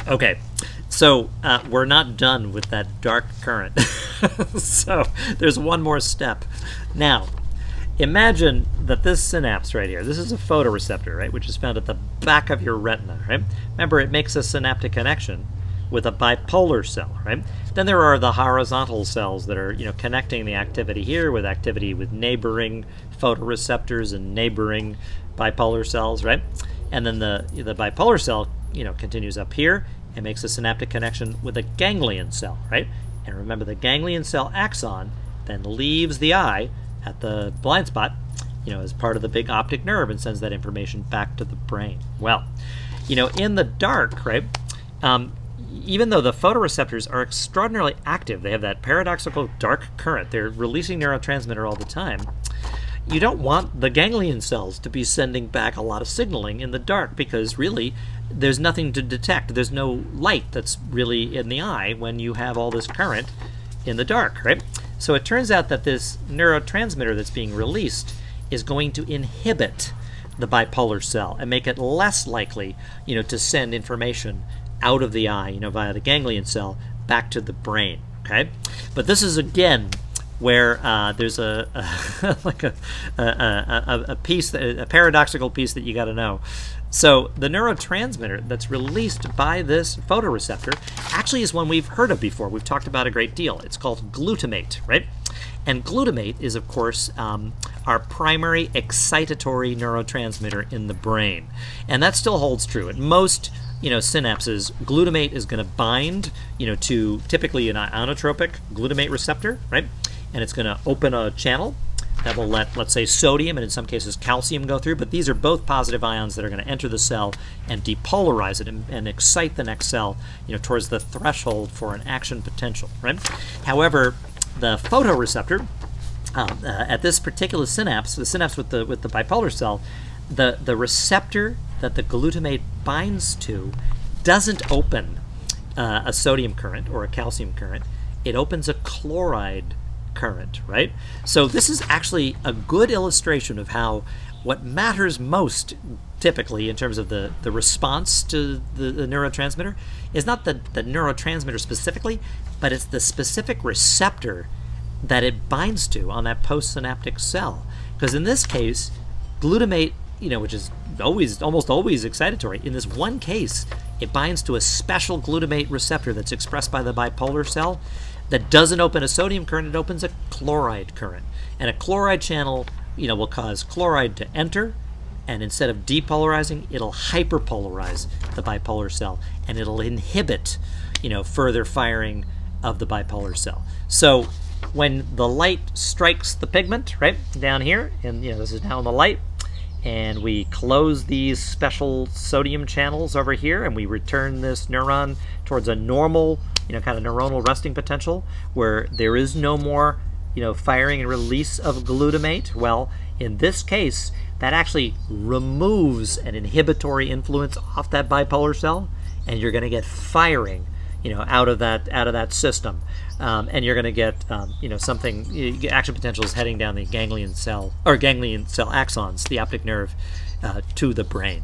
Okay, so we're not done with that dark current. So there's one more step. Now, imagine that this synapse right here, this is a photoreceptor, right, which is found at the back of your retina, right? Remember, it makes a synaptic connection with a bipolar cell, right? Then there are the horizontal cells that are, connecting the activity here with activity with neighboring photoreceptors and neighboring bipolar cells, right? And then the bipolar cell, continues up here and makes a synaptic connection with a ganglion cell, right? And remember, the ganglion cell axon then leaves the eye at the blind spot, as part of the big optic nerve and sends that information back to the brain. Well, in the dark, right, even though the photoreceptors are extraordinarily active, they have that paradoxical dark current, they're releasing neurotransmitter all the time, you don't want the ganglion cells to be sending back a lot of signaling in the dark, because really there's nothing to detect. There's no light that's really in the eye when you have all this current in the dark, right? So it turns out that this neurotransmitter that's being released is going to inhibit the bipolar cell and make it less likely, to send information out of the eye, via the ganglion cell back to the brain, okay? But this is, again, where there's a piece, a paradoxical piece that you got to know. So the neurotransmitter that's released by this photoreceptor actually is one we've heard of before. We've talked about a great deal. It's called glutamate, right? And glutamate is, of course, our primary excitatory neurotransmitter in the brain. And that still holds true. At most synapses, glutamate is going to bind, to typically an ionotropic glutamate receptor, right? And it's going to open a channel that will let, let's say, sodium and in some cases calcium go through, but these are both positive ions that are going to enter the cell and depolarize it and excite the next cell, towards the threshold for an action potential, right? However, the photoreceptor at this particular synapse, the synapse with the bipolar cell, the receptor that the glutamate binds to doesn't open a sodium current or a calcium current. It opens a chloride current, right? So this is actually a good illustration of how what matters most typically in terms of the response to the neurotransmitter is not the neurotransmitter specifically, but it's the specific receptor that it binds to on that postsynaptic cell. Because in this case, glutamate, which is almost always excitatory, in this one case, it binds to a special glutamate receptor that's expressed by the bipolar cell that doesn't open a sodium current, it opens a chloride current. And a chloride channel, will cause chloride to enter, and instead of depolarizing, it'll hyperpolarize the bipolar cell, and it'll inhibit, further firing of the bipolar cell. So when the light strikes the pigment, right, down here, and this is now in the light, and we close these special sodium channels over here, and we return this neuron towards a normal, kind of neuronal resting potential where there is no more, firing and release of glutamate. Well, in this case, that actually removes an inhibitory influence off that bipolar cell, and you're going to get firing, out of that system, and you're going to get, something. Action potential is heading down the ganglion cell axons, the optic nerve, to the brain.